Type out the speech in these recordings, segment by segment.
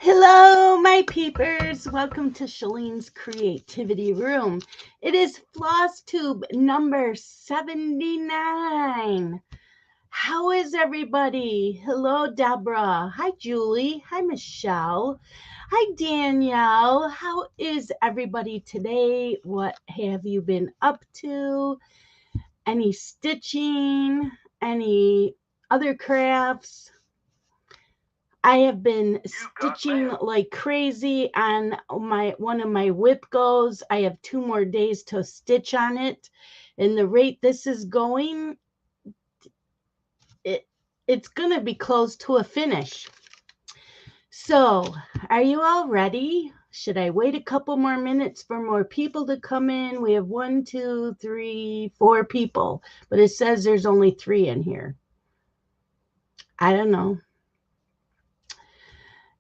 Hello, my peepers. Welcome to Shalene's Creativity Room. It is Flosstube number 79. How is everybody? Hello, Deborah. Hi, Julie. Hi, Michelle. Hi, Danielle. How is everybody today? What have you been up to? Any stitching? Any other crafts? I have been stitching like crazy on one of my whip goes. I have 2 more days to stitch on it. And the rate this is going, it's going to be close to a finish. So, are you all ready? Should I wait a couple more minutes for more people to come in? We have 1, 2, 3, 4 people, but it says there's only 3 in here. I don't know.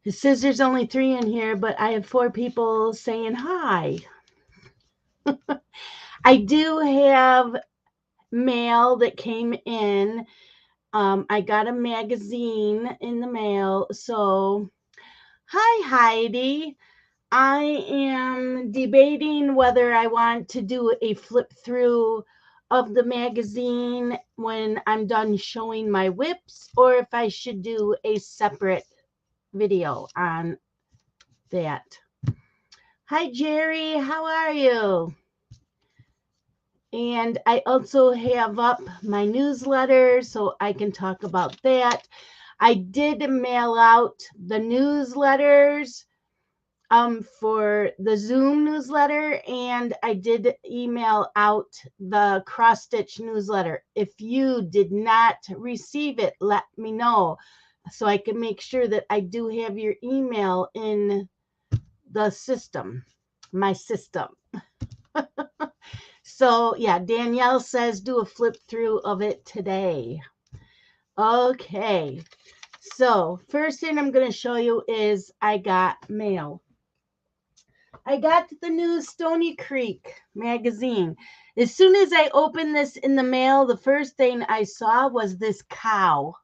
It says there's only 3 in here, but I have 4 people saying hi. I do have mail that came in. I got a magazine in the mail. So, hi, Heidi. I am debating whether I want to do a flip through of the magazine when I'm done showing my whips, or if I should do a separate video on that. Hi, Jerry. How are you? And I also have up my newsletter so I can talk about that. I did mail out the newsletters for the Zoom newsletter, and I did email out the cross stitch newsletter. If you did not receive it, let me know so I can make sure that I do have your email in the system, my system. So, yeah, Danielle says do a flip through of it today. Okay. So, first thing I'm going to show you is I got mail. I got the new Stony Creek magazine. As soon as I opened this in the mail, the first thing I saw was this cow,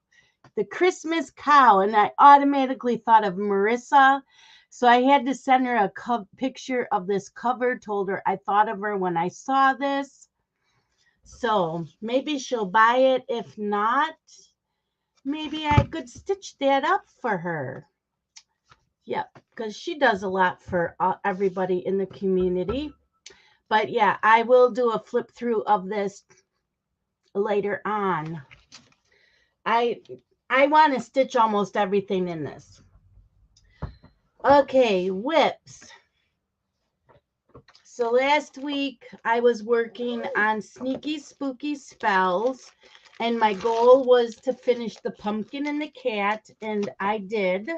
the Christmas cow, and I automatically thought of Marissa. So I had to send her a picture of this cover, told her I thought of her when I saw this. So maybe she'll buy it. If not, maybe I could stitch that up for her. Yep, because she does a lot for everybody in the community. But yeah, I will do a flip through of this later on. I want to stitch almost everything in this. Okay, whips. So last week I was working on Sneaky Spooky Spells, and my goal was to finish the pumpkin and the cat, and I did.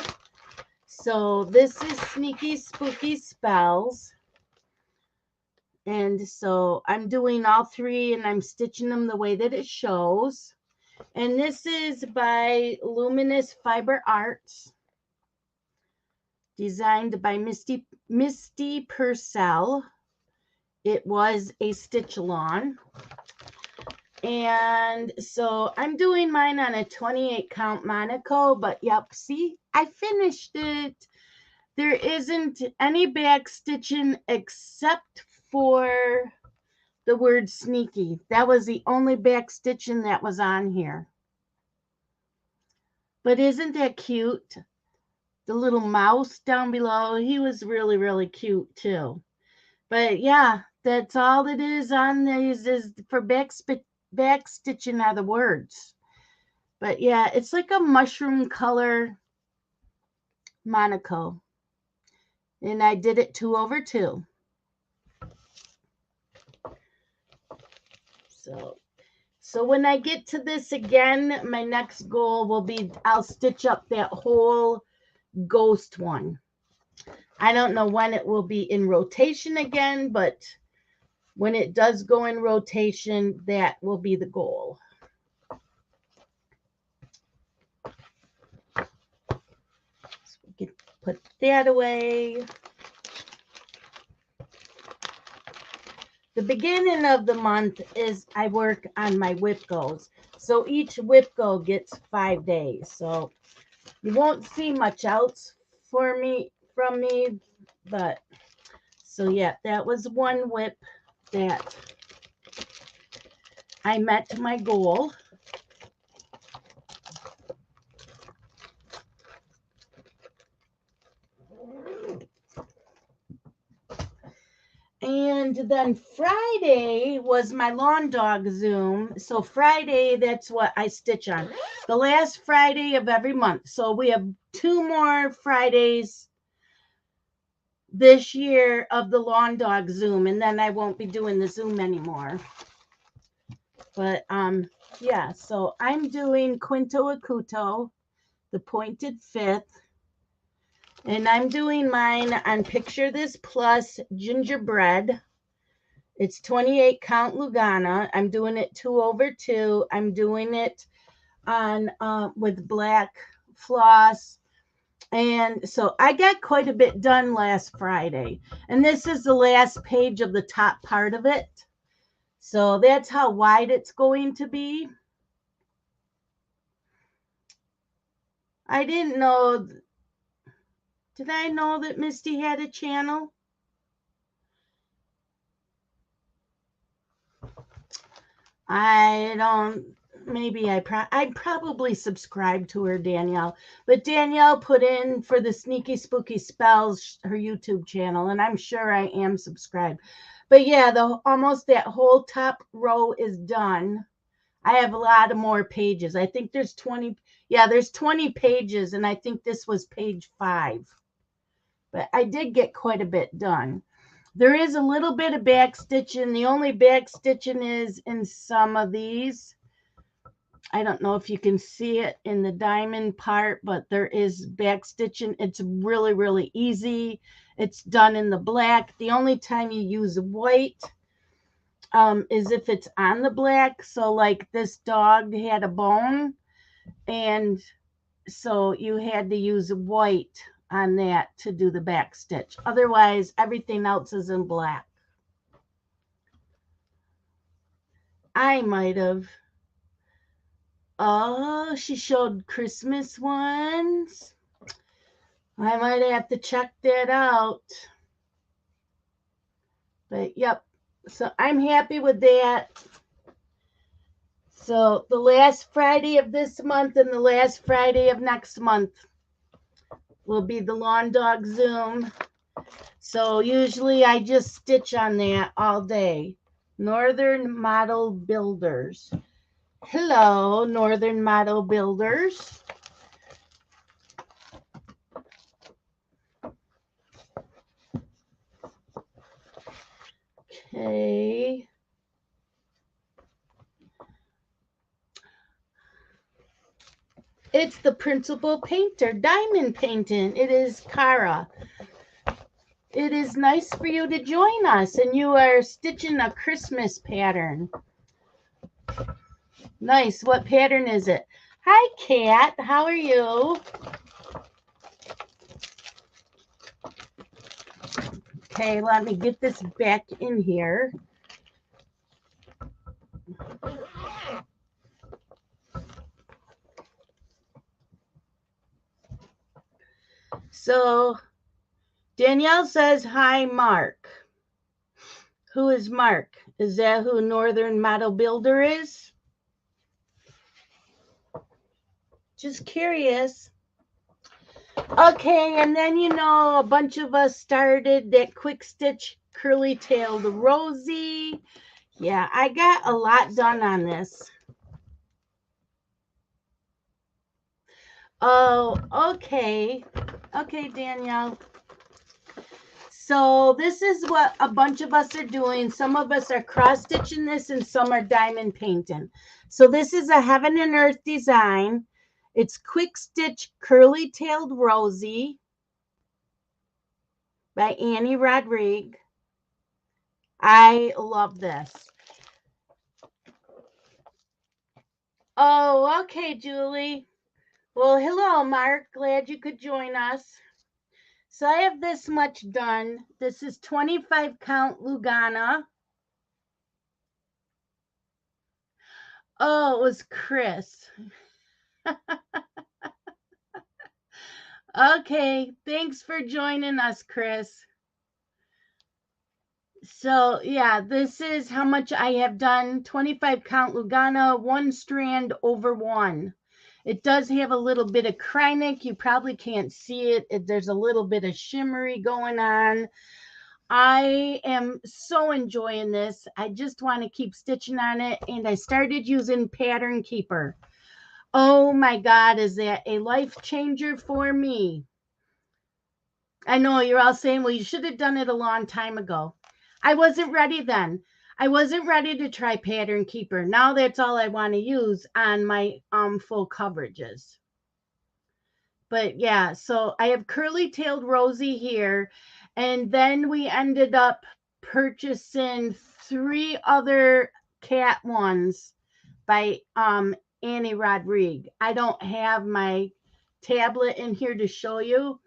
So this is Sneaky Spooky Spells. And so I'm doing all 3 and I'm stitching them the way that it shows. And this is by Luminous Fiber Arts, designed by Misty Purcell. It was a stitch along. And so I'm doing mine on a 28 count Monaco, but yep, see, I finished it. There isn't any back stitching except for the word sneaky. That was the only back stitching that was on here. But isn't that cute? The little mouse down below, he was really, really cute too. But yeah, that's all it is on these is for back stitching are the words. But yeah, it's like a mushroom color Monaco. And I did it 2/2. So when I get to this again, my next goal will be I'll stitch up that whole ghost one. I don't know when it will be in rotation again, but when it does go in rotation, that will be the goal. So we can put that away. The beginning of the month is I work on my whip goes. So each whip go gets 5 days. So you won't see much else from me, but so yeah, that was one whip that I met my goal. And then Friday was my lawn dog Zoom. So Friday, that's what I stitch on. The last Friday of every month. So we have 2 more Fridays this year of the lawn dog Zoom. And then I won't be doing the Zoom anymore. But yeah, so I'm doing Quinto Acuto, the pointed fifth. And I'm doing mine on Picture This Plus gingerbread. It's 28 count Lugana. I'm doing it 2/2. I'm doing it on with black floss. And so I got quite a bit done last Friday. And this is the last page of the top part of it. So that's how wide it's going to be. I didn't know. Did I know that Misty had a channel? I don't, maybe I probably subscribed to her, Danielle. But Danielle put in for the Sneaky Spooky Spells, her YouTube channel, and I'm sure I am subscribed. But yeah, almost that whole top row is done. I have a lot of more pages. I think there's 20. Yeah, there's 20 pages, and I think this was page 5. But I did get quite a bit done. There is a little bit of back stitching. The only back stitching is in some of these. I don't know if you can see it in the diamond part, but there is back stitching. It's really, really easy. It's done in the black. The only time you use white is if it's on the black. So like this dog had a bone, and so you had to use white on that to do the back stitch. Otherwise, everything else is in black. I might have. Oh, she showed Christmas ones. I might have to check that out. But yep. So I'm happy with that. So the last Friday of this month and the last Friday of next month will be the Lawn Dog Zoom. So usually I just stitch on that all day. Northern Model Builders. Hello, Northern Model Builders. Okay. It's the principal painter, diamond painting. It is Cara. It is nice for you to join us, and you are stitching a Christmas pattern. Nice. What pattern is it? Hi, Kat. How are you? Okay, let me get this back in here. So Danielle says, hi, Mark. Who is Mark? Is that who Northern Model Builder is? Just curious. Okay, and then, you know, a bunch of us started that quick stitch curly-tailed Rosie. Yeah, I got a lot done on this. Oh, okay. Okay, Danielle. So this is what a bunch of us are doing. Some of us are cross-stitching this and some are diamond painting. So this is a Heaven and Earth design. It's Quick Stitch Curly-Tailed Rosie by Annie Rodrigue. I love this. Oh, okay, Julie. Well, hello, Mark. Glad you could join us. So I have this much done. This is 25 count Lugana. Oh, it was Chris. Okay, thanks for joining us, Chris. So, yeah, this is how much I have done. 25 count Lugana, 1 strand over 1. It does have a little bit of Kreinik. You probably can't see it. There's a little bit of shimmery going on. I am so enjoying this. I just want to keep stitching on it. And I started using Pattern Keeper. Oh my God, is that a life changer for me? I know you're all saying, well, you should have done it a long time ago. I wasn't ready then. I wasn't ready to try Pattern Keeper. Now that's all I want to use on my full coverages. But yeah, so I have Curly Tailed Rosie here. And then we ended up purchasing 3 other cat ones by Annie Rodrigue. I don't have my tablet in here to show you.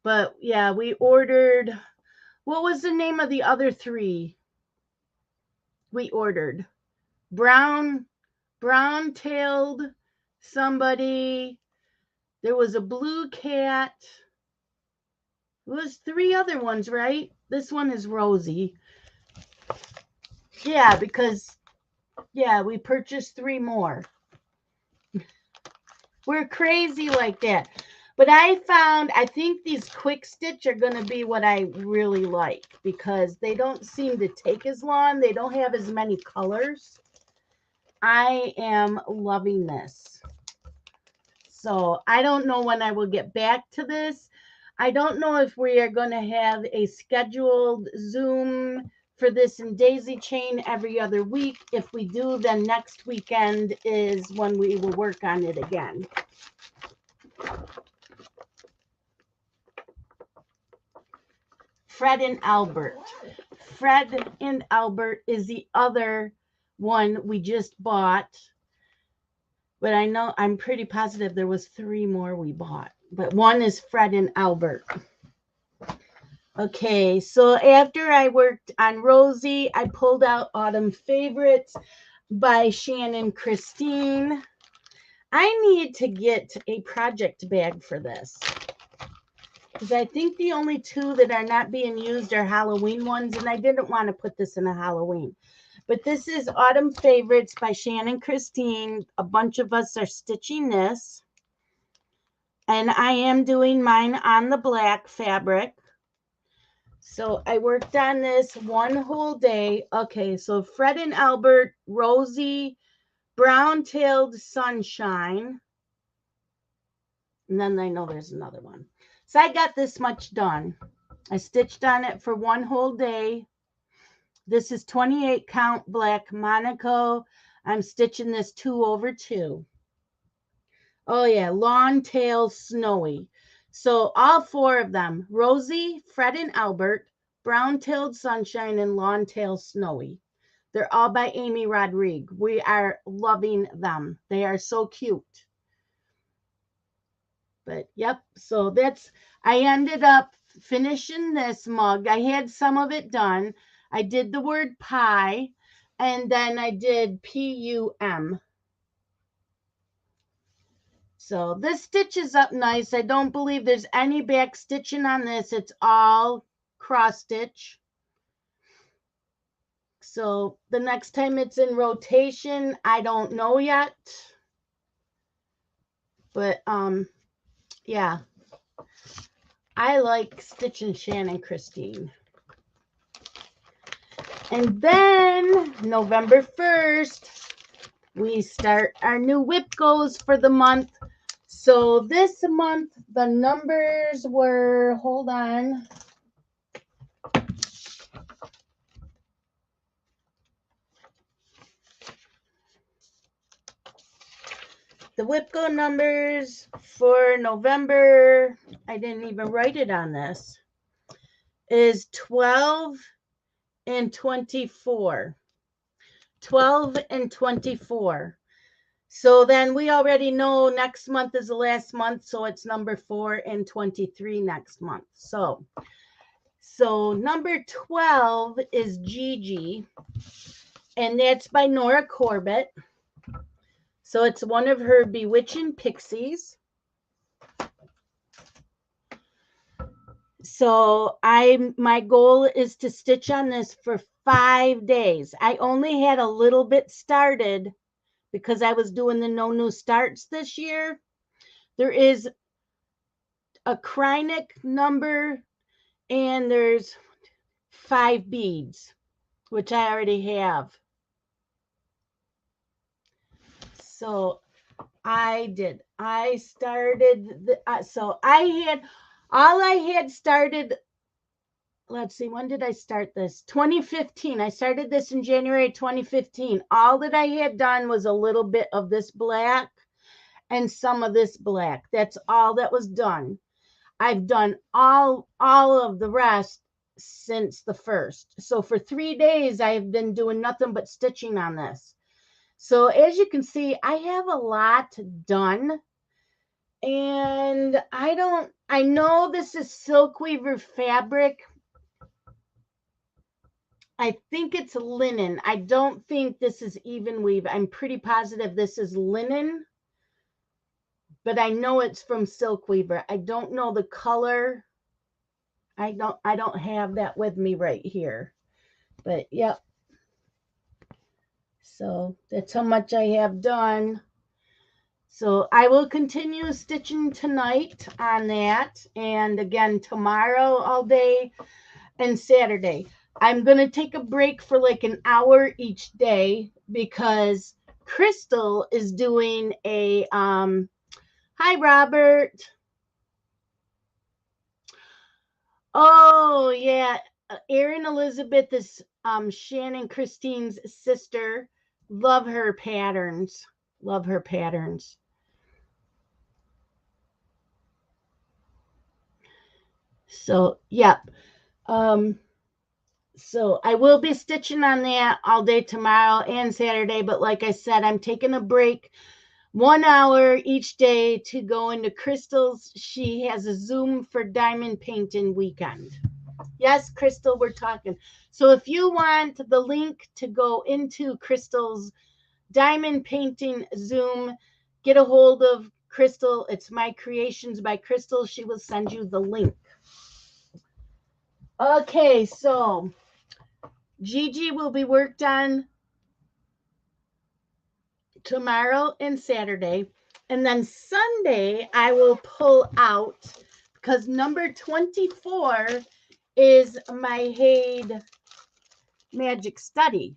But yeah, we ordered, what was the name of the other 3 we ordered? Brown-tailed somebody. There was a blue cat. It was 3 other ones, right? This one is Rosie. Yeah, because, yeah, we purchased 3 more. We're crazy like that. But I think these quick stitch are going to be what I really like because they don't seem to take as long. They don't have as many colors. I am loving this. So I don't know when I will get back to this. I don't know if we are going to have a scheduled Zoom for this and daisy chain every other week. If we do, then next weekend is when we will work on it again. Fred and Albert. Fred and Albert is the other one we just bought. But I know, I'm pretty positive there was 3 more we bought. But one is Fred and Albert. Okay, so after I worked on Rosie, I pulled out Autumn Favorites by Shannon Christine. I need to get a project bag for this. Because I think the only 2 that are not being used are Halloween ones, and I didn't want to put this in a Halloween. But this is Autumn Favorites by Shannon Christine. A bunch of us are stitching this. And I am doing mine on the black fabric. So I worked on this 1 whole day. Okay, so Fred and Albert, Rosie, Brown-tailed Sunshine. And then I know there's another one. So I got this much done. I stitched on it for 1 whole day. This is 28 count black Monaco. I'm stitching this 2 over 2. Oh yeah, Long Tail Snowy. So all 4 of them, Rosie, Fred and Albert, Brown-tailed Sunshine, and Long Tail Snowy. They're all by Amy Rodrigue. We are loving them. They are so cute. But yep, so that's, I ended up finishing this mug. I had some of it done. I did the word pie, and then I did PUM. So this stitches up nice. I don't believe there's any back stitching on this. It's all cross stitch. So the next time it's in rotation, I don't know yet. But yeah, I like stitching Shannon Christine. And then November 1st, we start our new WIP goes for the month. So this month, the numbers were, hold on. The WIP go numbers for November, I didn't even write it on this, is 12 and 24. 12 and 24. So then we already know next month is the last month, so it's number 4 and 23 next month. So number 12 is Gigi, and that's by Nora Corbett. So it's one of her Bewitching Pixies. So my goal is to stitch on this for 5 days. I only had a little bit started because I was doing the no new starts this year. There is a Kreinik number and there's 5 beads, which I already have. So I started so I had started. Let's see, when did I start this? 2015. I started this in January 2015. All that I had done was a little bit of this black and some of this black. That's all that was done. I've done all of the rest since the first. So for 3 days, I've been doing nothing but stitching on this. So as you can see, I have a lot done. And I know this is silk weaver fabric. I think it's linen. I don't think this is even weave. I'm pretty positive this is linen, but I know it's from silk weaver. I don't know the color. I don't have that with me right here, but yep. So that's how much I have done. So I will continue stitching tonight on that. And again, tomorrow all day and Saturday. I'm going to take a break for like an hour each day because Crystal is doing a, hi, Robert. Oh, yeah. Erin Elizabeth is Shannon Christine's sister. Love her patterns. Love her patterns. So, yep. So I will be stitching on that all day tomorrow and Saturday. But like I said, I'm taking a break 1 hour each day to go into Crystal's. She has a Zoom for diamond painting weekend. Yes, Crystal, we're talking. So if you want the link to go into Crystal's diamond painting Zoom, get a hold of Crystal. It's My Creations by Crystal. She will send you the link. Okay, so Gigi will be worked on tomorrow and Saturday. And then Sunday, I will pull out because number 24 is my Haid Magic Study.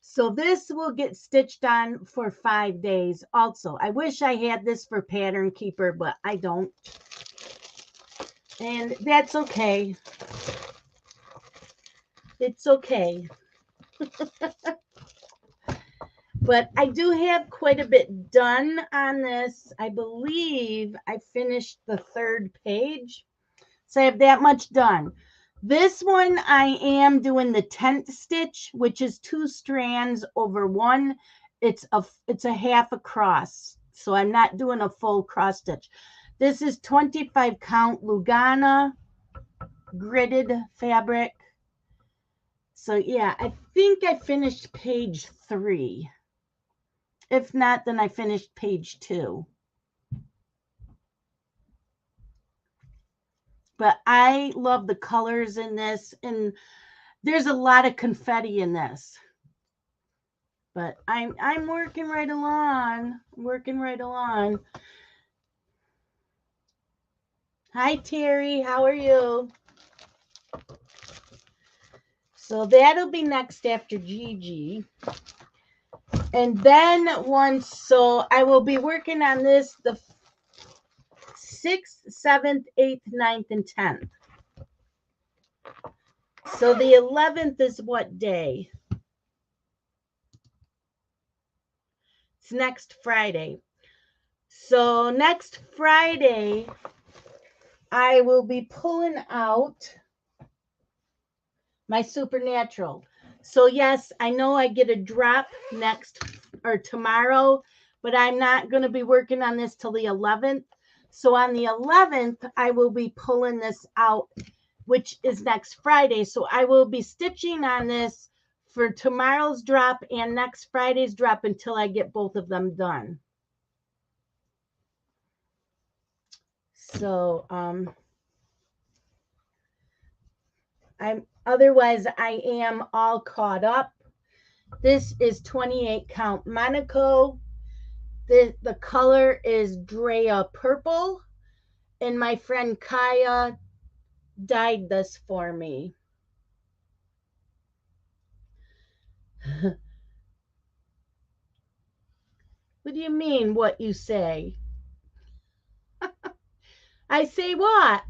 So this will get stitched on for 5 days also. I wish I had this for Pattern Keeper, but I don't. And that's okay. It's okay. But I do have quite a bit done on this. I believe I finished the 3rd page. So I have that much done. This one, I am doing the tent stitch, which is 2 strands over 1. It's a half across. So I'm not doing a full cross stitch. This is 25 count Lugana gridded fabric. So yeah, I think I finished page 3. If not, then I finished page 2. But I love the colors in this, and there's a lot of confetti in this. But I'm working right along. Working right along. Hi, Terry. How are you? So that'll be next after Gigi. And then so I will be working on this the 6th, 7th, 8th, 9th, and 10th. So the 11th is what day? It's next Friday. So next Friday, I will be pulling out my Supernatural. So yes, I know I get a drop next or tomorrow, but I'm not going to be working on this till the 11th. So on the 11th, I will be pulling this out, which is next Friday. So I will be stitching on this for tomorrow's drop and next Friday's drop until I get both of them done. So, Otherwise I am all caught up. This is 28 count Monaco. The color is Drea purple, and my friend Kaya dyed this for me. What do you mean, what you say? I say what?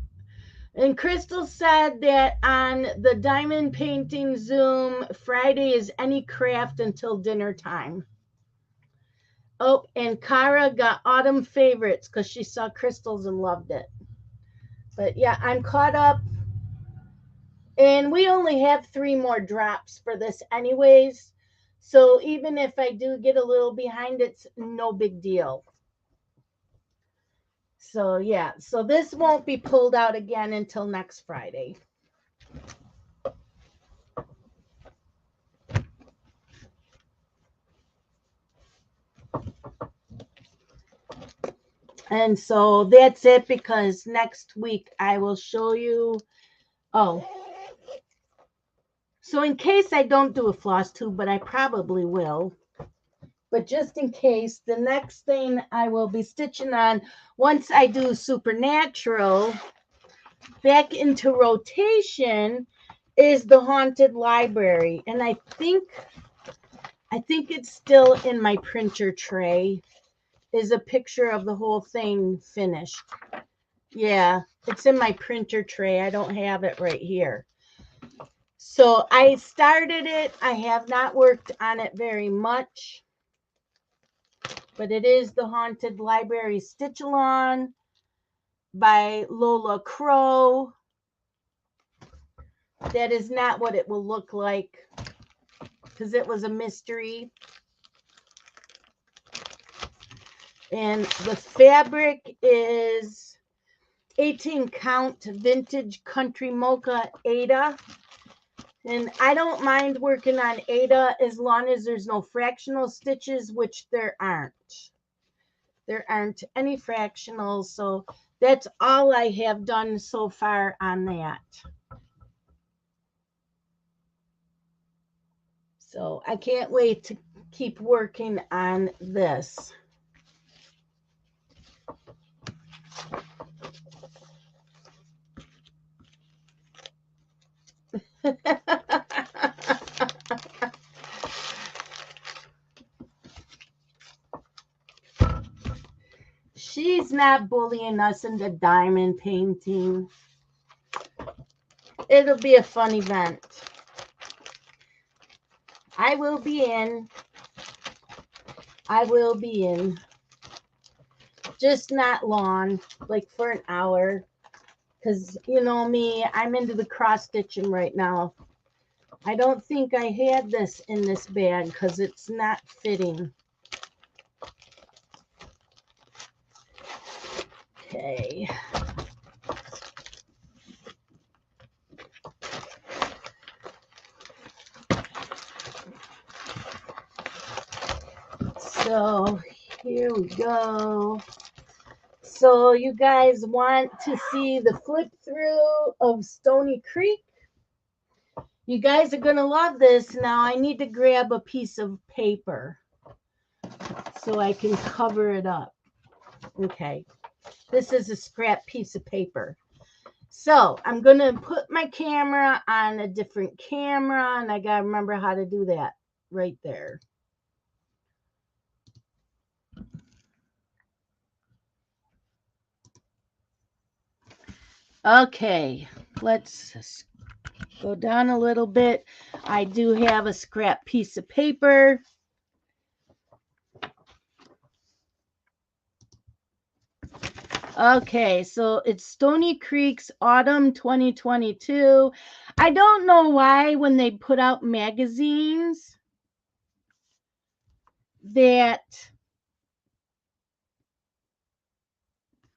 And Crystal said that on the diamond painting Zoom, Friday is any craft until dinner time. Oh, and Kara got autumn favorites because she saw crystals and loved it. But yeah, I'm caught up. And we only have 3 more drops for this anyways. So even if I do get a little behind, it's no big deal. So yeah, so this won't be pulled out again until next Friday. And so that's it, because next week I will show you. Oh, so in case I don't do a Flosstube, but I probably will. But just in case, the next thing I will be stitching on once I do Supernatural back into rotation is the Haunted Library. And I think it's still in my printer tray. Is a picture of the whole thing finished. Yeah, it's in my printer tray. I don't have it right here. So I started it. I have not worked on it very much, but it is the Haunted Library Stitch Along by Lola Crow. That is not what it will look like because it was a mystery. And the fabric is 18 count vintage country mocha Ada. And I don't mind working on Ada as long as there's no fractional stitches, which there aren't. There aren't any fractionals. So that's all I have done so far on that. So I can't wait to keep working on this. She's not bullying us into diamond painting. It'll be a fun event. I will be in. I will be in. Just not long, like for an hour. Because, you know me, I'm into the cross stitching right now. I don't think I had this in this bag because it's not fitting. Okay. So here we go. So you guys want to see the flip through of Stony Creek? You guys are going to love this. Now I need to grab a piece of paper so I can cover it up. Okay. This is a scrap piece of paper. So I'm going to put my camera on a different camera, and I got to remember how to do that right there. Okay, let's go down a little bit. I do have a scrap piece of paper. Okay, so it's Stony Creek's Autumn 2022. I don't know why when they put out magazines that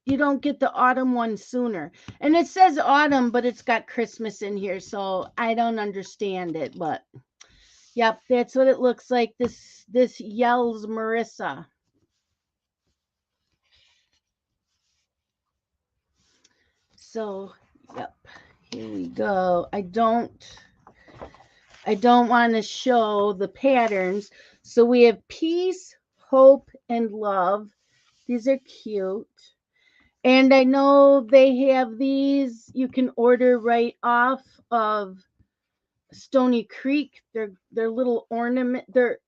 you don't get the autumn one sooner. And it says autumn, but it's got Christmas in here, so I don't understand it. But yep, that's what it looks like. This yells Marissa. So, yep, Here we go. I don't want to show the patterns. So we have peace, hope, and love. These are cute. And I know they have these you can order right off of Stony Creek. They're little ornament. They're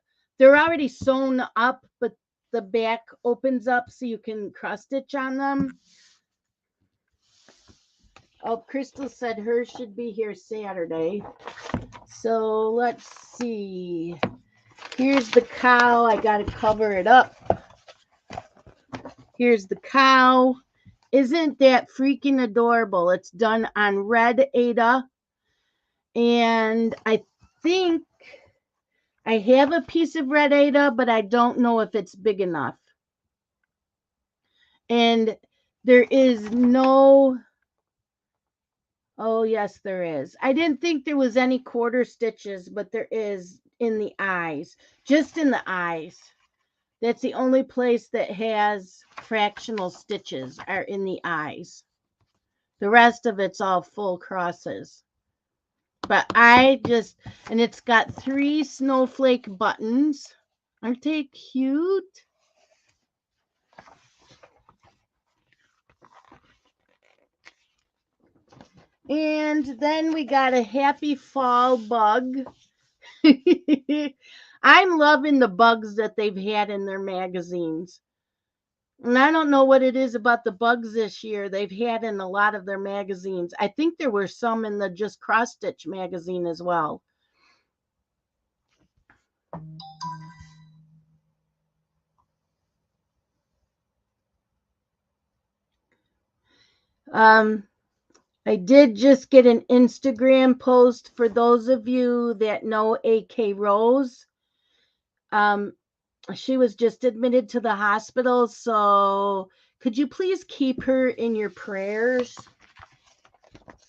already sewn up, but the back opens up so you can cross stitch on them. Oh, Crystal said hers should be here Saturday. So let's see. Here's the cow. I got to cover it up. Here's the cow. Isn't that freaking adorable? It's done on red Ada. And I think I have a piece of red Ada, but I don't know if it's big enough. And there is no... Oh, yes, there is. I didn't think there was any quarter stitches, but there is in the eyes. Just in the eyes. That's the only place that has fractional stitches are in the eyes. The rest of it's all full crosses. But and it's got 3 snowflake buttons. Aren't they cute? And then we got a happy fall bug. I'm loving the bugs that they've had in their magazines. And I don't know what it is about the bugs this year they've had in a lot of their magazines. I think there were some in the Just Cross Stitch magazine as well. I did just get an Instagram post for those of you that know AK Rose. She was just admitted to the hospital, so could you please keep her in your prayers?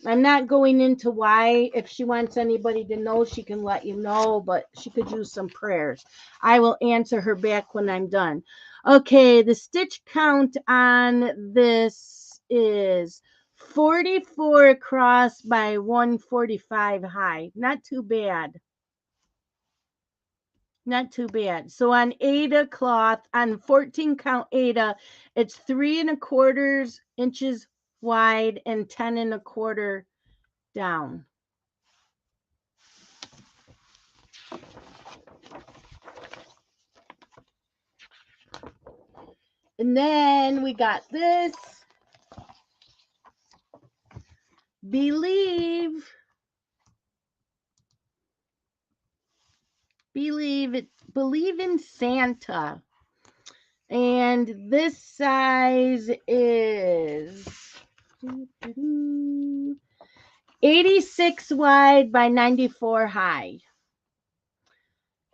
I'm not going into why. If she wants anybody to know, she can let you know, but she could use some prayers. I will answer her back when I'm done. Okay, the stitch count on this is 44 across by 145 high. Not too bad. Not too bad. So on Ada cloth, on 14 count Ada, it's 3 1/4 inches wide and 10 1/4 down. And then we got this. Believe in Santa. And this size is 86 wide by 94 high.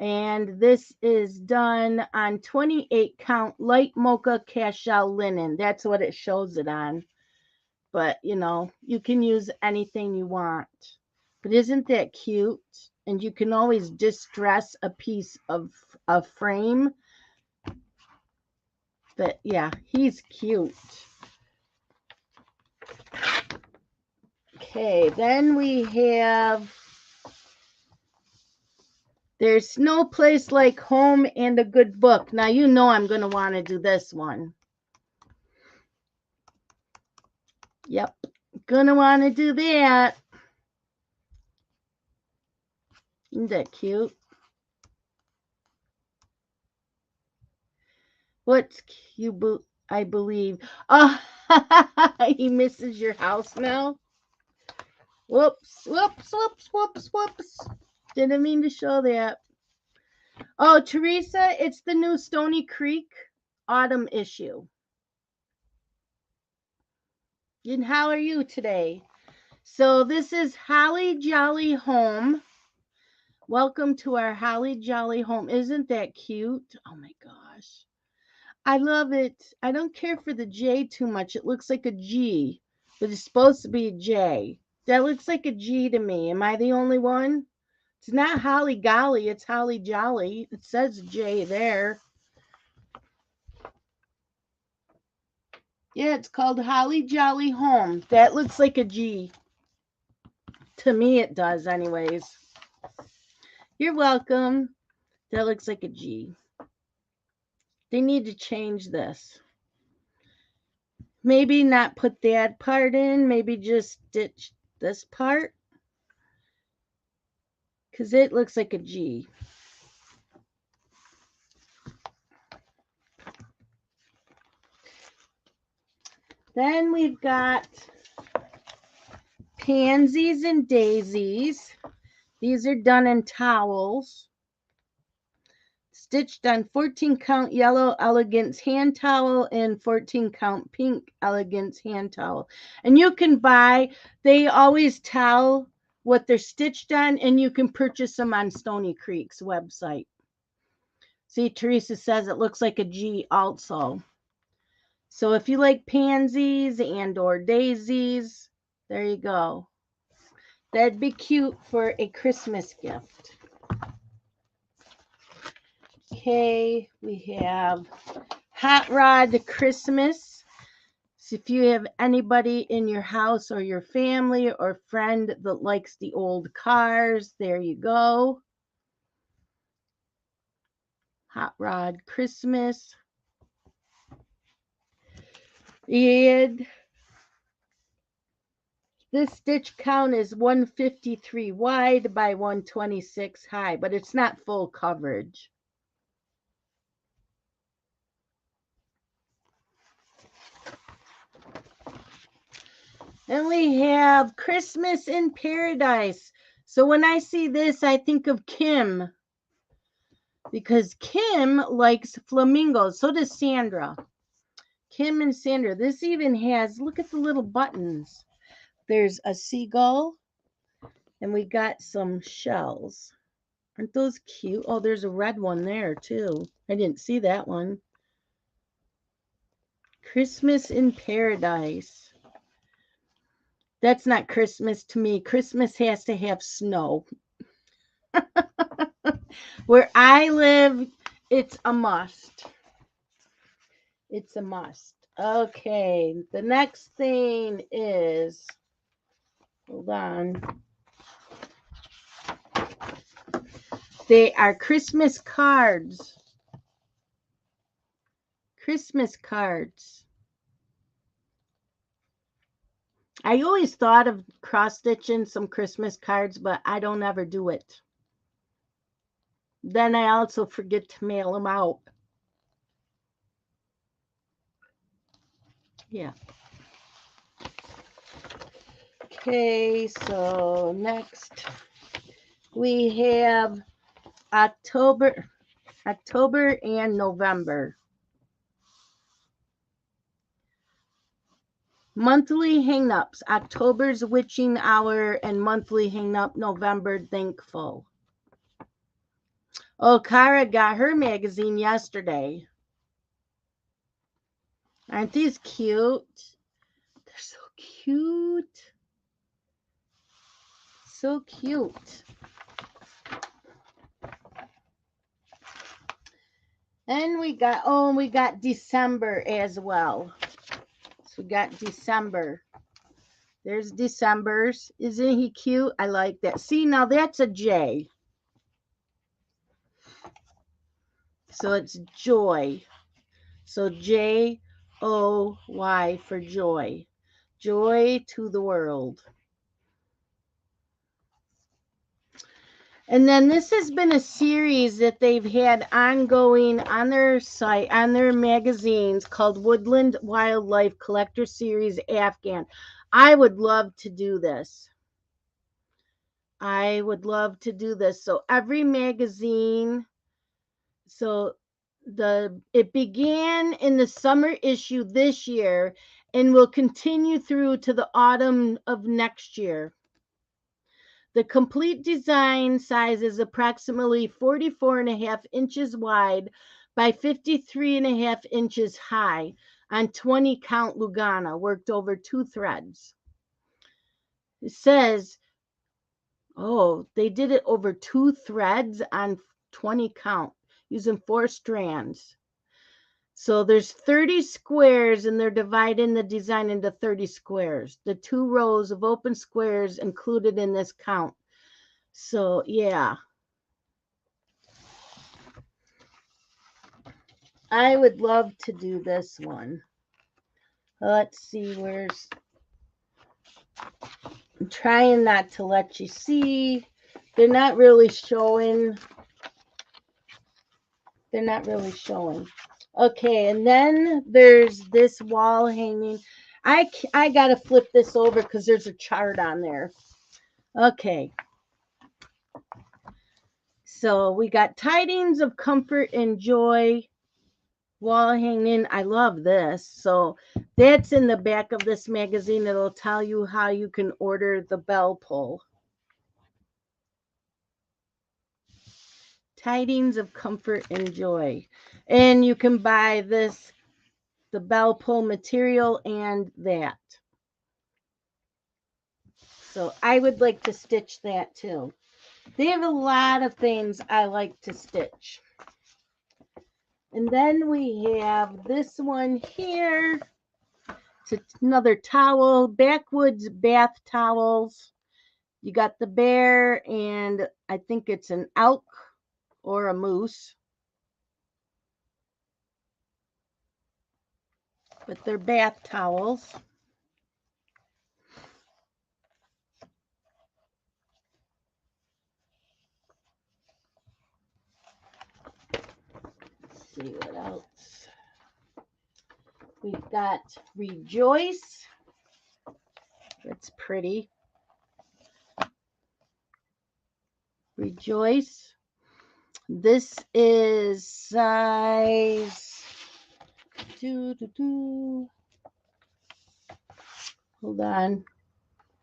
And this is done on 28 count light mocha cashel linen. That's what it shows it on. But, you know, you can use anything you want. But isn't that cute? And you can always distress a piece of a frame. But, yeah, he's cute. Okay, then we have... There's no place like home and a good book. Now, you know I'm going to want to do this one. Yep, going to want to do that. Isn't that cute? What's cute? I believe. Oh, he misses your house now. Whoops, whoops, whoops, whoops, whoops. Didn't mean to show that. Oh, Teresa, it's the new Stony Creek autumn issue. And how are you today? So this is Holly Jolly Home. Welcome to our Holly Jolly Home. Isn't that cute? Oh my gosh. I love it. I don't care for the J too much. It looks like a G, but it's supposed to be a J. That looks like a G to me. Am I the only one? It's not Holly Golly. It's Holly Jolly. It says J there. Yeah, it's called Holly Jolly Home. That looks like a G. To me, it does anyways. You're welcome. That looks like a G. They need to change this. Maybe not put that part in. Maybe just stitch this part. Because it looks like a G. Then we've got pansies and daisies. These are done in towels. Stitched on 14 count yellow elegance hand towel and 14 count pink elegance hand towel. And you can buy, they always tell what they're stitched on, and you can purchase them on Stony Creek's website. See, Teresa says it looks like a G also. So if you like pansies and or daisies, there you go. That'd be cute for a Christmas gift. Okay, we have Hot Rod Christmas. So if you have anybody in your house or your family or friend that likes the old cars, there you go. Hot Rod Christmas. And this stitch count is 153 wide by 126 high, but it's not full coverage. And we have Christmas in Paradise. So when I see this, I think of Kim. Because Kim likes flamingos. So does Sandra. Kim and Sandra. This even has, look at the little buttons. There's a seagull. And we got some shells. Aren't those cute? Oh, there's a red one there too. I didn't see that one. Christmas in Paradise. That's not Christmas to me. Christmas has to have snow. Where I live, it's a must. It's a must. Okay, the next thing is, hold on. They are Christmas cards. Christmas cards. I always thought of cross-stitching some Christmas cards, but I don't ever do it. Then I also forget to mail them out. Yeah. Okay, so next we have October and November. Monthly hang-ups. October's Witching Hour and monthly hang-up November Thankful. Oh, Kara got her magazine yesterday. Aren't these cute? They're so cute. So cute. And we got December as well. So we got December. There's December's. Isn't he cute? I like that. See, now that's a J. So it's joy. So J-O-Y for joy. Joy to the world. And then this has been a series that they've had ongoing on their site, on their magazines, called Woodland Wildlife Collector Series Afghan. I would love to do this. I would love to do this. So every magazine, so it began in the summer issue this year and will continue through to the autumn of next year. The complete design size is approximately 44.5 inches wide by 53.5 inches high on 20 count Lugana, worked over 2 threads. It says, oh, they did it over 2 threads on 20 count using 4 strands. So there's 30 squares and they're dividing the design into 30 squares. The 2 rows of open squares included in this count. So yeah. I would love to do this one. Let's see, I'm trying not to let you see. They're not really showing. Okay, and then there's this wall hanging. I got to flip this over because there's a chart on there. Okay. So we got tidings of comfort and joy. Wall hanging. I love this. So that's in the back of this magazine. It'll tell you how you can order the bell pull. Tidings of comfort and joy. And you can buy this, the bell pull material and that. So I would like to stitch that too. They have a lot of things I like to stitch. And then we have this one here. It's another towel, backwoods bath towels. You got the bear and I think it's an elk or a moose. But they're bath towels. Let's see what else. We've got Rejoice. That's pretty. Rejoice. This is size. Hold on.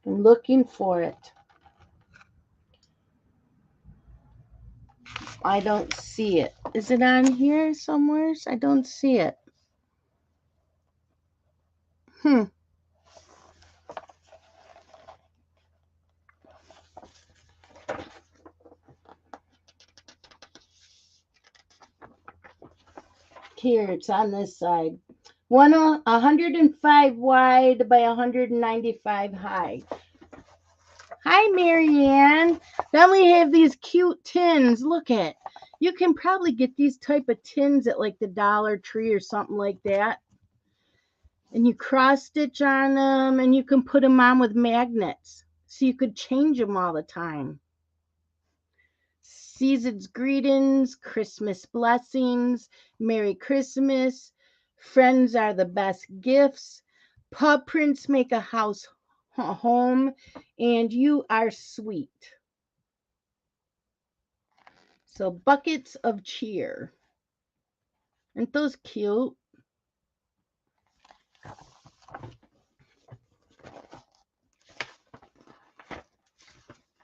I'm looking for it. I don't see it. Is it on here somewhere? I don't see it. Here, it's on this side. 105 wide by 195 high. Hi, Marianne. Then we have these cute tins. Look at. You can probably get these type of tins at like the Dollar Tree or something like that. And you cross stitch on them and you can put them on with magnets. So you could change them all the time. Season's greetings, Christmas blessings, Merry Christmas. Friends are the best gifts. Paw prints make a house a home, and you are sweet. So buckets of cheer. Aren't those cute?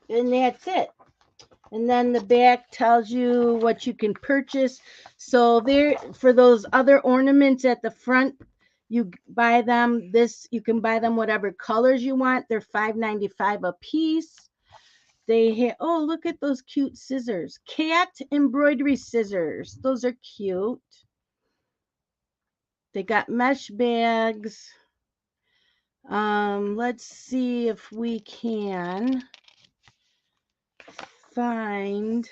And that's it. And then the back tells you what you can purchase. So there, for those other ornaments at the front, you buy them. You can buy them whatever colors you want. They're $5.95 a piece. They have, oh, look at those cute scissors. Cat embroidery scissors. Those are cute. They got mesh bags. Let's see if we can find.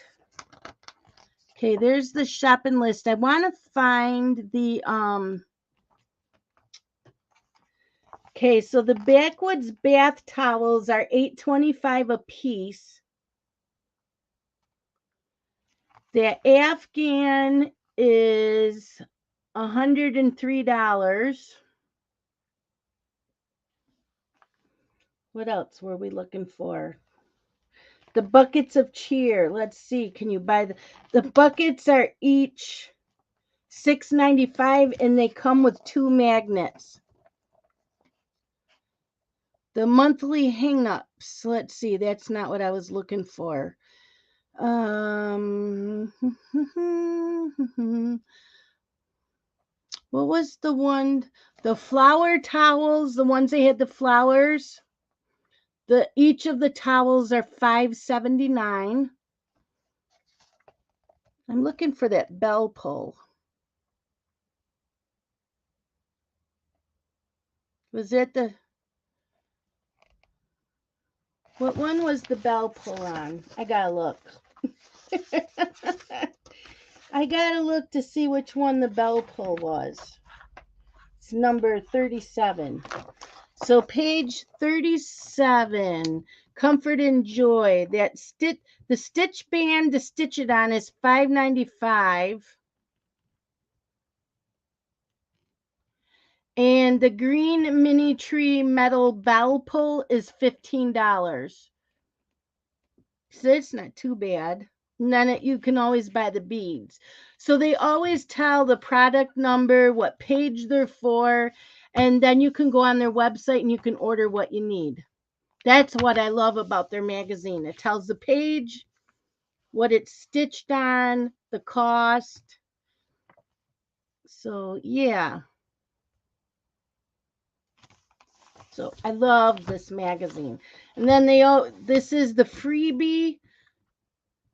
Okay, there's the shopping list. I want to find the okay, so the backwoods bath towels are $8.25 a piece. The Afghan is $103. What else were we looking for? The buckets of cheer. Let's see. Can you buy the buckets are each $6.95 and they come with 2 magnets. The monthly hang-ups. Let's see. That's not what I was looking for. What was the one? The flower towels, the ones they had the flowers. Each of the towels are $5.79. I'm looking for that bell pull. Was that the... What one was the bell pull on? I gotta look. I gotta look to see which one the bell pull was. It's number 37. So page 37, Comfort and Joy. That the stitch band to stitch it on is $5.95. And the green mini tree metal bell pull is $15. So it's not too bad. And then you can always buy the beads. So they always tell the product number, what page they're for, and then you can go on their website and you can order what you need. That's what I love about their magazine. It tells the page, what it's stitched on, the cost. So, yeah. So I love this magazine. And then this is the freebie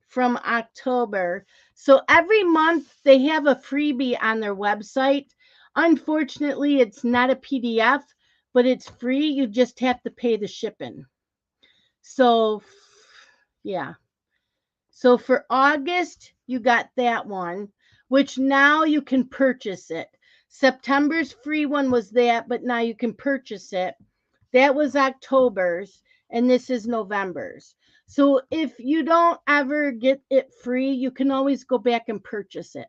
from October. So every month they have a freebie on their website. Unfortunately, it's not a PDF, but it's free. You just have to pay the shipping. So, yeah. So for August, you got that one, which now you can purchase it. September's free one was that, but now you can purchase it. That was October's, and this is November's. So if you don't ever get it free, you can always go back and purchase it.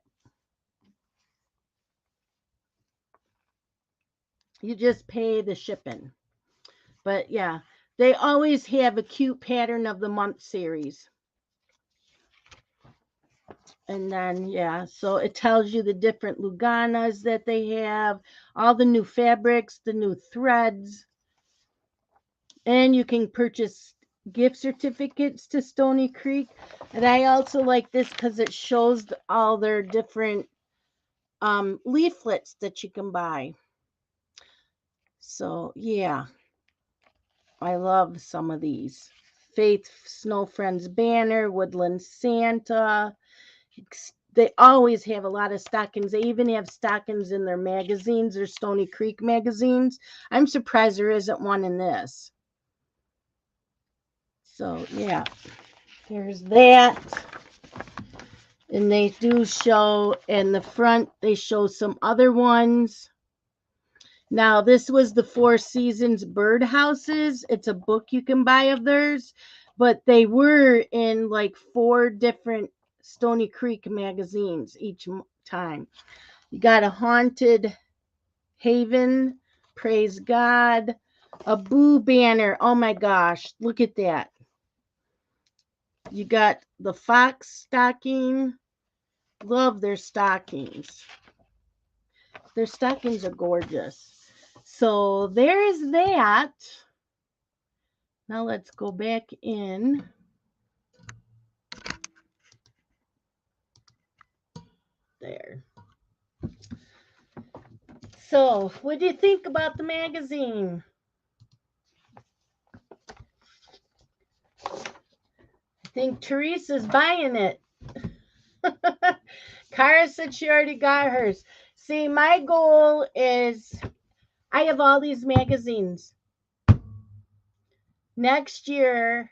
You just pay the shipping. But yeah, they always have a cute pattern of the month series. And then, yeah, so it tells you the different Luganas that they have, all the new fabrics, the new threads. And you can purchase gift certificates to Stony Creek. And I also like this because it shows all their different leaflets that you can buy. So, yeah, I love some of these. Faith Snow Friends Banner, Woodland Santa. They always have a lot of stockings. They even have stockings in their magazines, their Stony Creek magazines. I'm surprised there isn't one in this. So, yeah, there's that. And they do show in the front, they show some other ones. Now, this was the Four Seasons Birdhouses. It's a book you can buy of theirs, but they were in like 4 different Stony Creek magazines each time. You got a Haunted Haven, Praise God, a Boo banner. Oh my gosh, look at that. You got the Fox stocking. Love their stockings. Their stockings are gorgeous. So there's that. Now let's go back in. There. So, what do you think about the magazine? I think Teresa's buying it. Kara said she already got hers. See, my goal is I have all these magazines. Next year,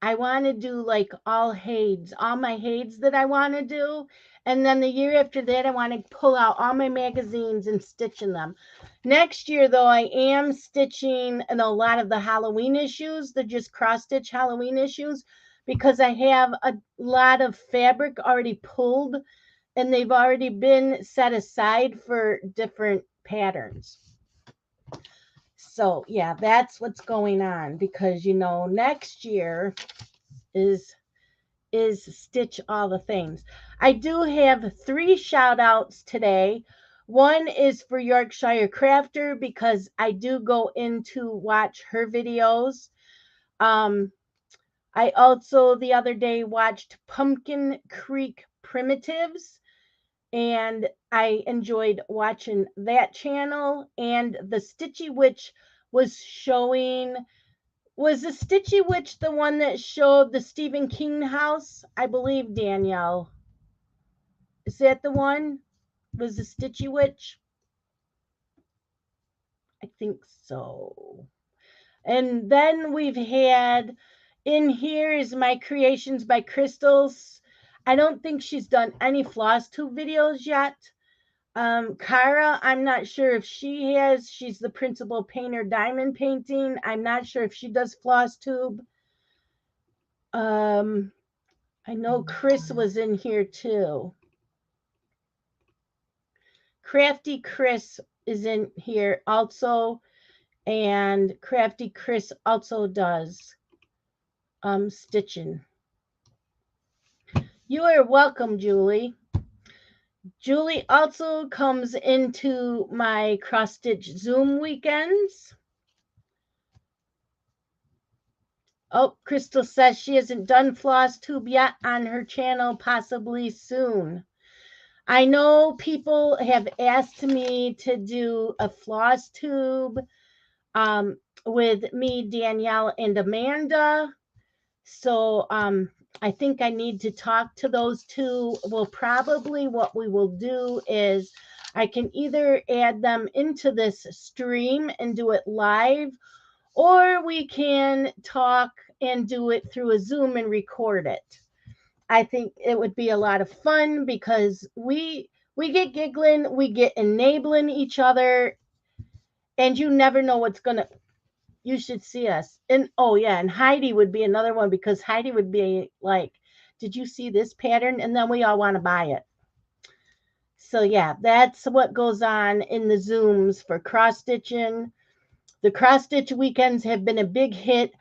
I want to do like all my Hades that I want to do. And then the year after that, I want to pull out all my magazines and stitching them. Next year, though, I am stitching in a lot of the Halloween issues. They're just cross-stitch Halloween issues because I have a lot of fabric already pulled and they've already been set aside for different patterns. So, yeah, that's what's going on because, you know, next year is stitch all the things. I do have 3 shout outs today. One is for Yorkshire Crafter because I do go in to watch her videos. I also the other day watched Pumpkin Creek Primitives and I enjoyed watching that channel. And the Stitchy Witch was showing. Was the Stitchy Witch the one that showed the Stephen King house? I believe, Danielle. Is that the one? Was the Stitchy Witch? I think so. And then we've had, in here is my creations by Crystals. I don't think she's done any Flosstube videos yet. Kara, I'm not sure if she has. She's the principal painter diamond painting. I'm not sure if she does Flosstube. I know Chris was in here too. Crafty Chris is in here also, and Crafty Chris also does stitching. You are welcome, Julie. Julie also comes into my cross stitch Zoom weekends. Oh, Crystal says she hasn't done Flosstube yet on her channel, possibly soon. I know people have asked me to do a Flosstube with me, Danielle, and Amanda. So I think I need to talk to those two. Well, probably what we will do is I can either add them into this stream and do it live, or we can talk and do it through a Zoom and record it. I think it would be a lot of fun because we get giggling, we get enabling each other, and you never know what's gonna. You should see us. And oh yeah, and Heidi would be another one because Heidi would be like, "Did you see this pattern?" And then we all want to buy it. So yeah, that's what goes on in the Zooms for cross stitching. The cross stitch weekends have been a big hit,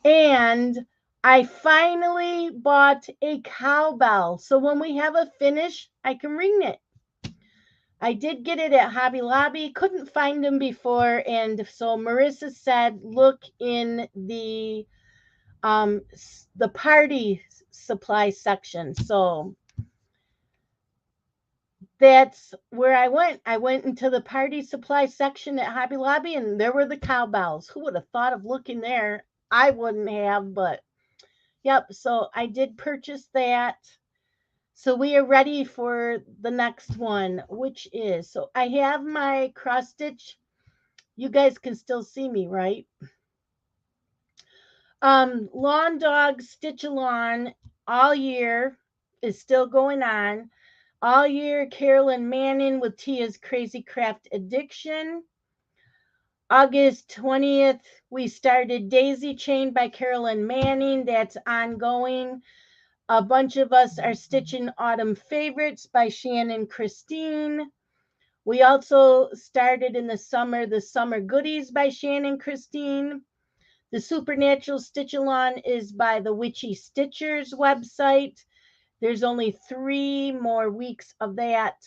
and I finally bought a cowbell. So when we have a finish, I can ring it. I did get it at Hobby Lobby, couldn't find them before, and so Marissa said, look in the party supply section. So that's where I went. I went into the party supply section at Hobby Lobby, and there were the cowbells. Who would have thought of looking there? I wouldn't have, but yep. So I did purchase that. So we are ready for the next one, which is, so I have my cross stitch. You guys can still see me, right? Lawn Dog Stitch-A-Lawn all year is still going on. All year, Carolyn Manning with Tia's Crazy Craft Addiction. August 20th, we started Daisy Chain by Carolyn Manning. That's ongoing. A bunch of us are stitching Autumn Favorites by Shannon Christine. We also started in the Summer Goodies by Shannon Christine. The Supernatural Stitch-A-Lawn is by the Witchy Stitchers website. There's only 3 more weeks of that.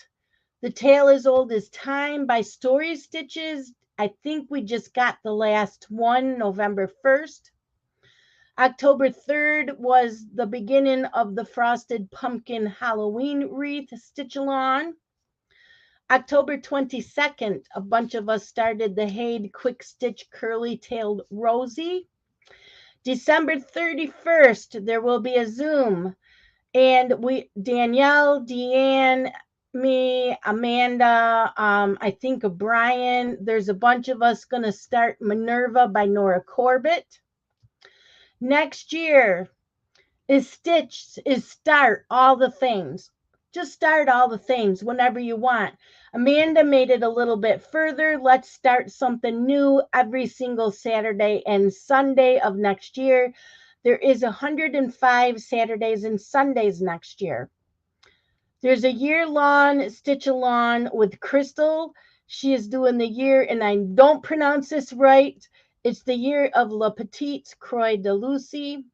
The Tale as Old as Time by Story Stitches. I think we just got the last one, November 1st. October 3rd was the beginning of the Frosted Pumpkin Halloween Wreath Stitch-A-Lawn. October 22nd, a bunch of us started the Haid Quick Stitch Curly Tailed Rosie. December 31st, there will be a Zoom. And Danielle, Deanne, me, Amanda, I think of Brian. There's a bunch of us going to start Minerva by Nora Corbett. Next year is start all the things. Just start all the things whenever you want. Amanda made it a little bit further. Let's start something new every single Saturday and Sunday of next year. There is 105 Saturdays and Sundays next year. There's a year-long Stitch-A-Lawn with Crystal. She is doing the year, and I don't pronounce this right. It's the year of La Petite Croix de Lucie.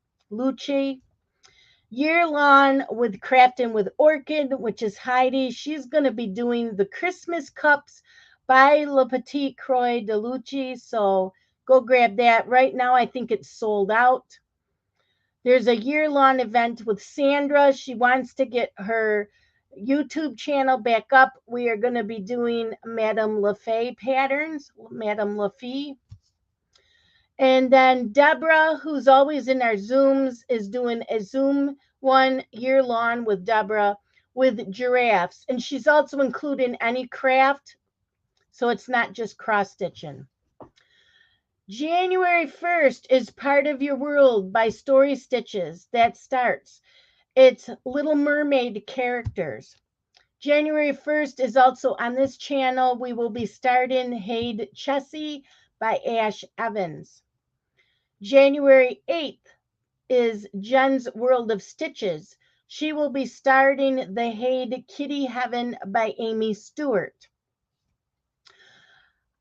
Year-long with Crafting with Orchid, which is Heidi. She's going to be doing the Christmas cups by La Petite Croix de Lucie. So go grab that. Right now, I think it's sold out. There's a year-long event with Sandra. She wants to get her YouTube channel back up. We are going to be doing Madame Lafay patterns, Madame Lafay. And then Deborah, who's always in our Zooms, is doing a Zoom 1 year long with Deborah with giraffes. And she's also including any craft. So it's not just cross stitching. January 1st is Part of Your World by Story Stitches. That starts. It's Little Mermaid characters. January 1st is also on this channel. We will be starting Hade Chessie by Ash Evans. January 8th is Jen's World of Stitches. She will be starting the Hade Kitty Heaven by Amy Stewart.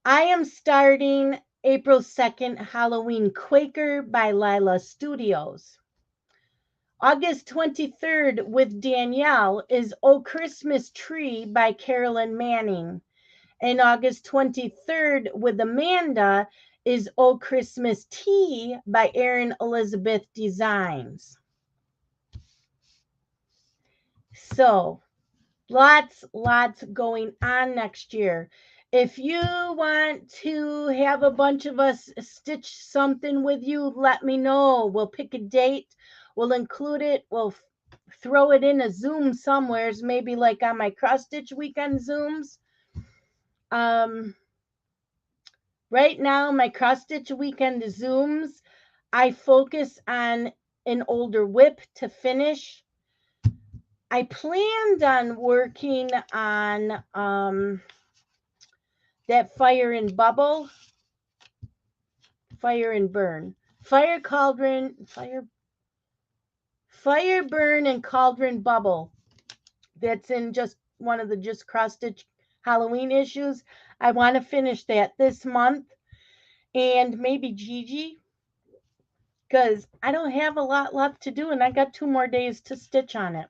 I am starting April 2nd Halloween Quaker by Lila Studios. August 23rd with Danielle is Oh Christmas Tree by Carolyn Manning. And August 23rd with Amanda is Oh Christmas Tea by Erin Elizabeth Designs. So, lots going on next year. If you want to have a bunch of us stitch something with you, let me know. We'll pick a date. We'll include it. We'll throw it in a Zoom somewheres, maybe like on my cross stitch weekend Zooms. Right now, my cross stitch weekend Zooms, I focus on an older whip to finish. I planned on working on that Fire and Bubble, Fire and Burn, Fire Cauldron, Fire Burn and Cauldron Bubble. That's in just one of the Just Cross Stitch Halloween issues. I want to finish that this month, and maybe Gigi, because I don't have a lot left to do, and I got 2 more days to stitch on it.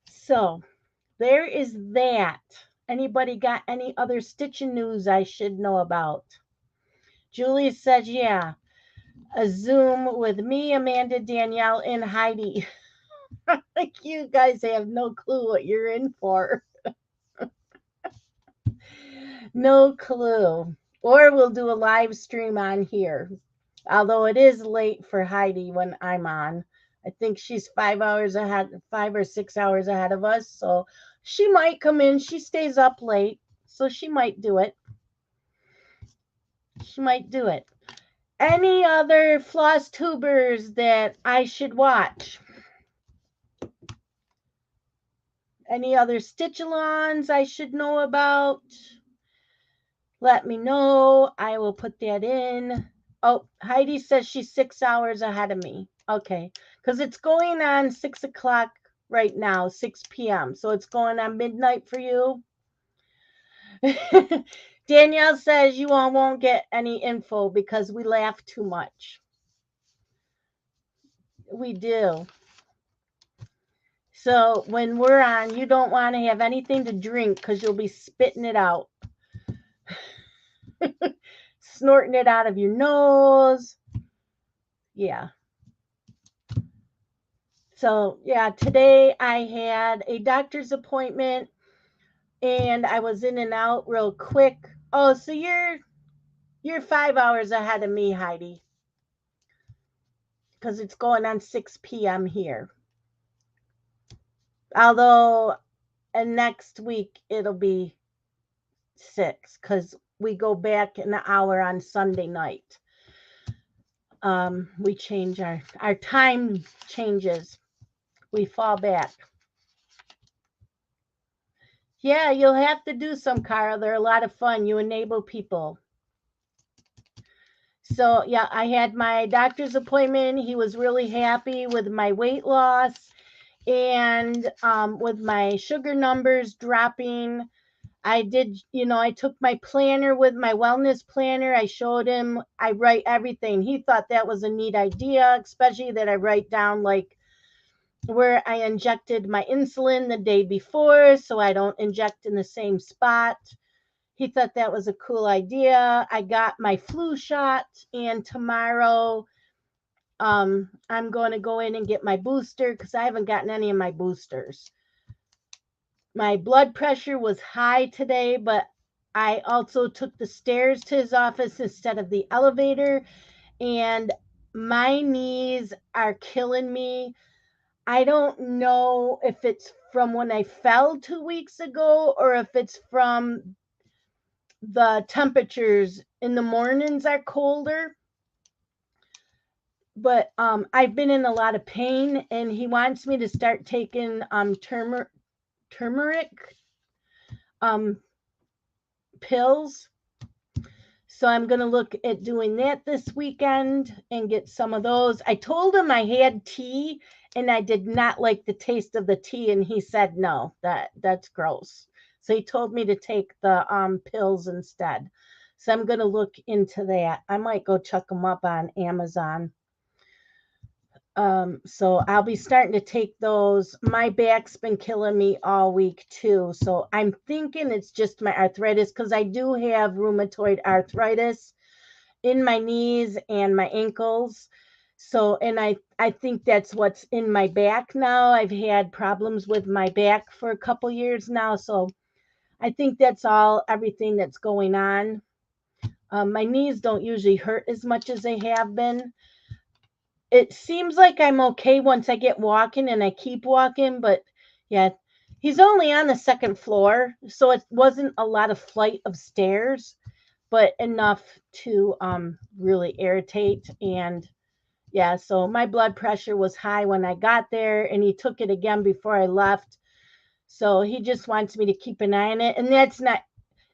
So there is that. Anybody got any other stitching news I should know about? Julie says, yeah, a Zoom with me, Amanda, Danielle, and Heidi. Like, you guys have no clue what you're in for. No clue. Or we'll do a live stream on here. Although it is late for Heidi when I'm on. I think she's 5 hours ahead, 5 or 6 hours ahead of us. So she might come in. She stays up late, so she might do it. She might do it. Any other floss tubers that I should watch? Any other stitch-alongs I should know about? Let me know. I will put that in. Oh, Heidi says she's 6 hours ahead of me. Okay, because it's going on 6 o'clock right now, 6 p.m. So it's going on midnight for you. Danielle says you all won't get any info because we laugh too much. We do. So when we're on, you don't want to have anything to drink because you'll be spitting it out. Snorting it out of your nose. Yeah. So, yeah, today I had a doctor's appointment and I was in and out real quick. Oh, so you're 5 hours ahead of me, Heidi. Because it's going on 6 p.m. here. Although next week it'll be 6 because we go back an hour on Sunday night. We change our time changes. We fall back. Yeah, you'll have to do some, Carl. They're a lot of fun. You enable people. So, yeah, I had my doctor's appointment. He was really happy with my weight loss and with my sugar numbers dropping. I did, I took my planner with my wellness planner. I showed him, I write everything. He thought that was a neat idea, especially that I write down like where I injected my insulin the day before so I don't inject in the same spot. He thought that was a cool idea. I got my flu shot, and tomorrow I'm going to go in and get my booster because I haven't gotten any of my boosters. My blood pressure was high today, but I also took the stairs to his office instead of the elevator, and my knees are killing me. I don't know if it's from when I fell 2 weeks ago or if it's from the temperatures in the mornings are colder, but I've been in a lot of pain, and he wants me to start taking turmeric um, pills. So I'm going to look at doing that this weekend and get some of those. I told him I had tea and I did not like the taste of the tea, and he said no, that's gross. So he told me to take the pills instead. So I'm going to look into that. I might go check them up on Amazon. So I'll be starting to take those. My back's been killing me all week too. So I'm thinking it's just my arthritis, because I do have rheumatoid arthritis in my knees and my ankles. So, and I think that's what's in my back now. I've had problems with my back for a couple years now. So I think that's everything that's going on. My knees don't usually hurt as much as they have been. It seems like I'm okay once I get walking and I keep walking, but yeah, he's only on the second floor, so it wasn't a lot of flight of stairs, but enough to really irritate. And yeah, so my blood pressure was high when I got there, and he took it again before I left. So he just wants me to keep an eye on it, and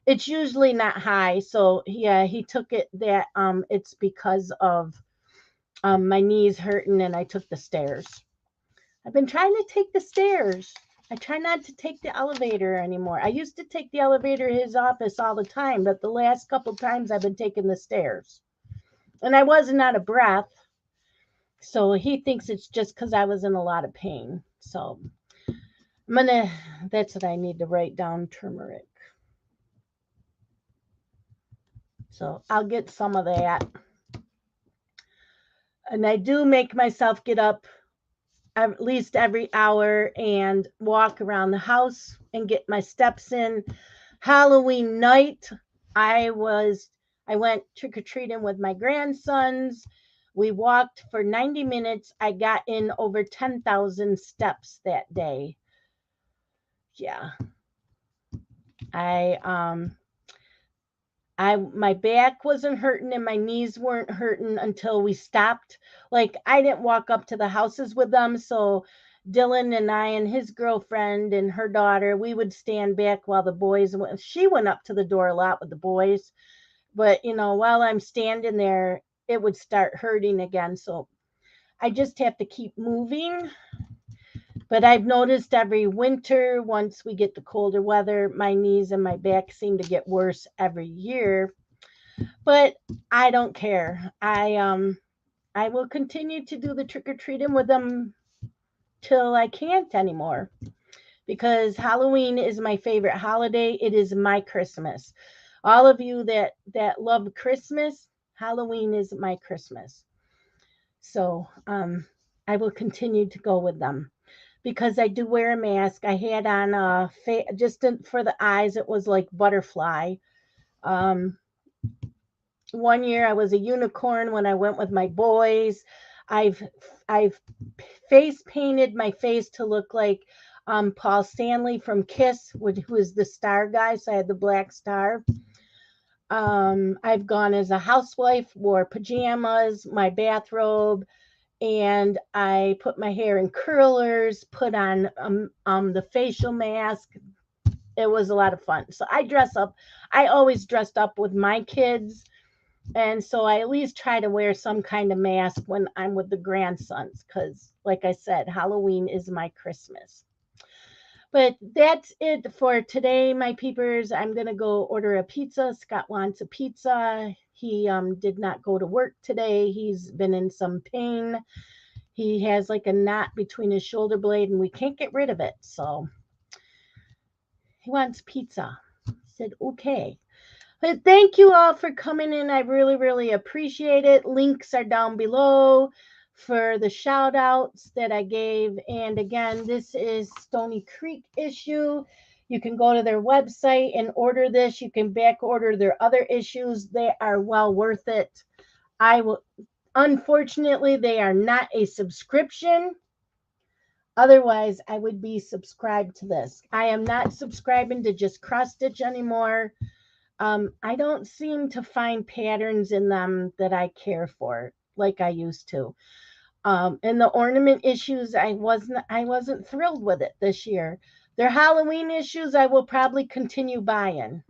it's usually not high. So yeah, he took it that it's because of my knees hurting, and I took the stairs. I've been trying to take the stairs. I try not to take the elevator anymore. I used to take the elevator to his office all the time, but the last couple times I've been taking the stairs. And I wasn't out of breath. So he thinks it's just because I was in a lot of pain. So that's what I need to write down, turmeric. So I'll get some of that. And I do make myself get up at least every hour and walk around the house and get my steps in. Halloween night, I went trick-or-treating with my grandsons. We walked for 90 minutes. I got in over 10,000 steps that day. Yeah. My back wasn't hurting and my knees weren't hurting until we stopped. Like, I didn't walk up to the houses with them, so Dylan and I and his girlfriend and her daughter, we would stand back while the boys went. She went up to the door a lot with the boys, but while I'm standing there, it would start hurting again. So I just have to keep moving. But I've noticed every winter, once we get the colder weather, my knees and my back seem to get worse every year. But I don't care. I will continue to do the trick or treating with them till I can't anymore, because Halloween is my favorite holiday. It is my Christmas. All of you that love Christmas, Halloween is my Christmas. So I will continue to go with them, because I do wear a mask. I had on just for the eyes. It was like butterfly. One year I was a unicorn when I went with my boys. I've face painted my face to look like Paul Stanley from Kiss, who is the star guy. So I had the black star. I've gone as a housewife, wore pajamas, my bathrobe, and I put my hair in curlers, put on the facial mask. It was a lot of fun. So I dress up. I always dressed up with my kids. And so I at least try to wear some kind of mask when I'm with the grandsons, because, like I said, Halloween is my Christmas. But that's it for today, my peepers. I'm going to go order a pizza. Scott wants a pizza. He did not go to work today. He's been in some pain. He has like a knot between his shoulder blade, and we can't get rid of it. So he wants pizza. I said, okay. But thank you all for coming in. I really, really appreciate it. Links are down below for the shout outs that I gave. And again, this is Stony Creek issue. You can go to their website and order this. You can back order their other issues. They are well worth it. Unfortunately, they are not a subscription. Otherwise, I would be subscribed to this. I am not subscribing to just cross stitch anymore. I don't seem to find patterns in them that I care for like I used to. And the ornament issues, I wasn't thrilled with it this year. Their Halloween issues, I will probably continue buying,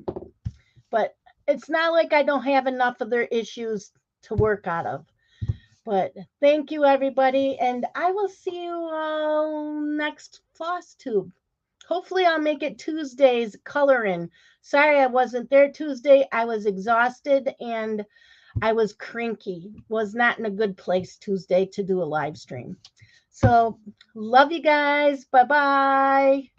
but it's not like I don't have enough of their issues to work out of. But thank you, everybody, and I will see you all next Flosstube. Hopefully, I'll make it Tuesday's coloring. Sorry I wasn't there Tuesday. I was exhausted and I was cranky. Was not in a good place Tuesday to do a live stream. So, love you guys. Bye bye.